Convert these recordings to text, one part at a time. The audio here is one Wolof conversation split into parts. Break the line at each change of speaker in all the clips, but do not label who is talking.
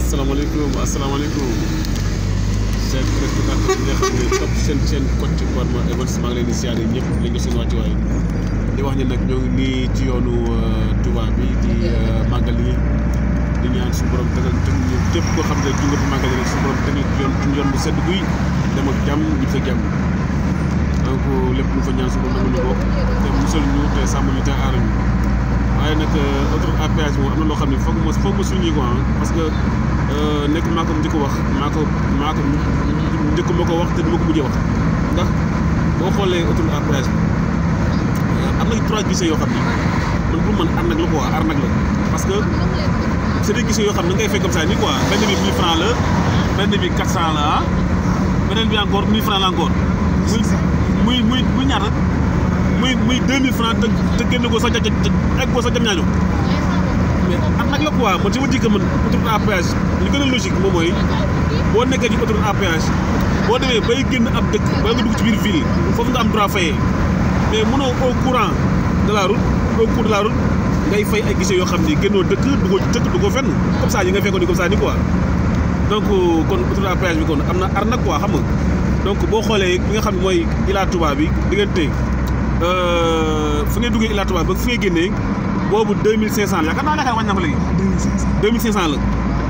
asalaamaaleykum seen téléspectateur yi nga xam ne topp seen chaîne Kocc Barma Events maa ngi leen di siyaare ñëpp lañ ko seen wàccuwaay di wax ne nag ñoo ngi nii ci yoonu Touba bi di màggal yi di ñaan suñu borom tegal teg ñu képp koo xam ne nga fi màggal rek suñu borom tegal yoon bu sedd guy dem ak jàmm ñu fa jàmm donc lépp lu fa ñaan suñu borom nangu ñu ko te musal ñu te sàmm ñu te aar ñu waaye nag autoroute à péage moom am na loo xam ne foog ma souligner ko parce que nekk maa ko njëkk wax maa ko njëkk ma ko wax te du ma ko mujjee wax ndax boo xoolee autoroute à péage bi am na 3 guichets yoo xam ni man pour man arnaque la quoi arnaque la parce que c'est des guichets yoo xam ne da ngay fay comme ça nii quoi benn bi 1000 francs la benn bi 400 la beneen bi encore 1000 francs la encore muy ñaata muy 2000 francs te génn ko sa egg ko sa jam ñaajo mais arnaque la quoi man je me dis que man autoroute à péage li gën a logique moom mooy boo nekkee ci autoroute à péage boo demee bay génn ab dëkk ba nga dugg ci biir ville foofu nga am droit fayee mais mënoo au courant de la route au cours de la route ngay fay ay guichets yoo xam ni génnoo dëkk duggoo fenn comme ça yi nga fekkoon ni comme ça ni quoi donc kon autoroute à péage bi kon am na arnaque quoi xam nga donc boo xoolee li nga xam ne mooy Ila Touba bi diggante fu ngay duggee Ila Touba ba fu ngay génnee boobu 2500 la yaakaar naa wàññi na ko léegi 2500 la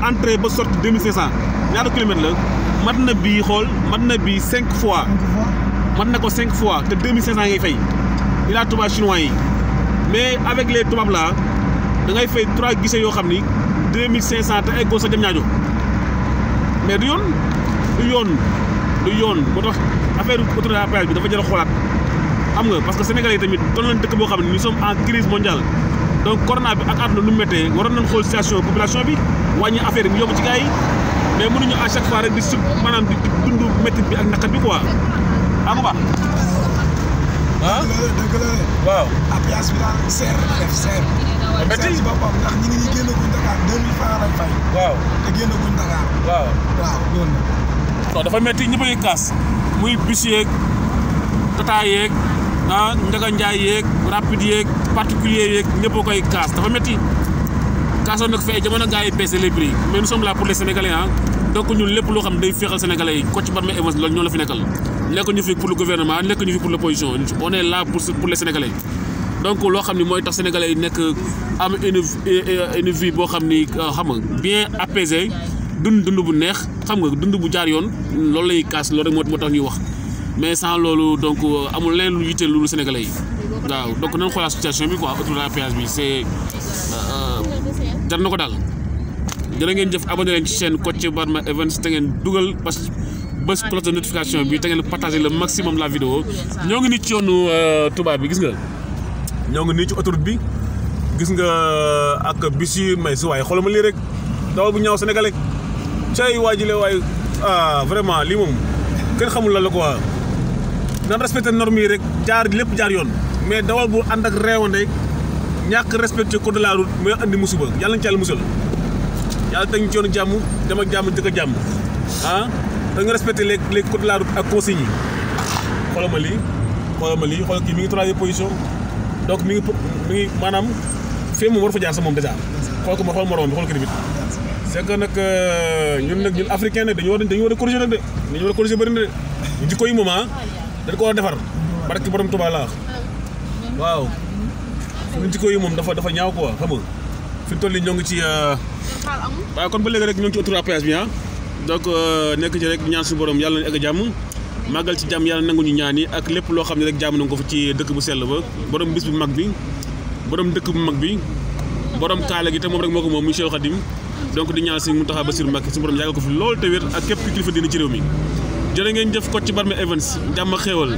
entrée ba sortie 2500 ñaata kilomètres la mat na bii 5 fois mat na ko 5 fois te 2500 ngay fay Ila Touba chinois yi mais avec les tubaab là da ngay fay 3 guichets yoo xam ni 2500 te eggoo sa jam ñaajo mais du yoon moo tax affaire autoroute à péage bi dafa jar a xoolaat xam nga parce que sénégalais yi tamit doon nañ dëkk boo xam ne nous sommes en crise mondiale donc corona bi ak àdduna nu mu méttee waroon nañ xool situation population bi wàññi affaire yi mu yomb ci gars yi mais mënuñu à chaque fois rek di maanaam di dund métti bi ak naqat bi quoi ah bu baax ah
dëgg la
waaw
péage bi daal seer na def seer seer si boppam ndax ñi ngi génn guñ Dakar 2000 francs lañ fay
waaw
te génn guñ Dakar
waaw
loolu
non dafa métti ñëpp a ngi kaas muy bus yeeg tata yeeg Njaga Njaay yeeg rapide yeeg particulier yeeg ñëpp a koy kaas dafa métti kaasoon nag fee jamono gars yi baissé les prix mais nous sommes là pour les sénégalais donc ñun lépp loo xam day féexal sénégalais yi Kocc Barma Events loolu ñoo la fi nekkal nekk ñu fi pour le gouvernement nekk ñu fi pour l'opposition on est là pour les sénégalais donc loo xam ni mooy tax sénégalais yi nekk am une vie boo xam ni xam nga bien apaisé dund bu neex xam nga dund bu jaar yoon loolu lay kaas loolu rek moo tax ñuy wax mais sans loolu donc amul leneen lu yitteel lu sénégalais yi waaw donc nañ xoolaat situation bi quoi autoroute à péage bi c'est jar na ko daal jërë ngeen jëf abonné leen ci chaîne Kocc Barma Events te ngeen dugal parce que bés cloche de notification bi te ngeen partager le maximum la vidéo ñoo ngi nii ci yoonu Touba bi gis nga ñoo ngi nii ci autoroute bi gis nga ak bis yi may si waaye xoolal ma lii rek dawal bu ñaaw sénégalais cay waajile waaye vraiment lii moom kenn xamul la quoi nan respecté normes yi rek lépp jaar yoon mais dawal bu ànd ak réewande ñàkk respecté code de la route mooy andi musiba yàlla nañ ci yàlla musal yàlla teg ñu ci yoonu jàmm dem ak jàmm dëkk ak jàmm da nga respecté les code de la route ak consignes yi xoolal ma lii xoolal kii mi ngi 3e position donc mi ngi maanaam fii moom war fa jaar sax moom déjà xool moroom bi xool ko tamit c'est que nag ñun africain nag dañu war a corriger nag de dañu war a corriger bëri na de jikko yi moom dañ ko war a defar barki borom Tuubaa laa waaw suñu jikko yi moom dafa ñaaw quoi xam nga fi mu toll nii ñoo ngi ci waaw kon ba léegi rek ñoo ngi ci autoroute à péage bi donc nekk ci rek ñaan suñu borom yàlla nañu egg jàmm màggal ci jàmm yàlla nangu ñu ñaan yi ak lépp loo xam ne rek jàmm nañ ko fi ci dëkk bu sell ba borom bis bu mag bi borom dëkk bu mag bi borom kaala gi te moom rek moo ko moom muy Cheikh Khadim donc di ñaan Sëriñ Mountakha Bassirou Mbacké suñu borom yàggal ko fi loolu te wér ak képp ki kilifa dina ci réew mi jërë ngeen jëf Kocc Barma Events jàmm ak xéewal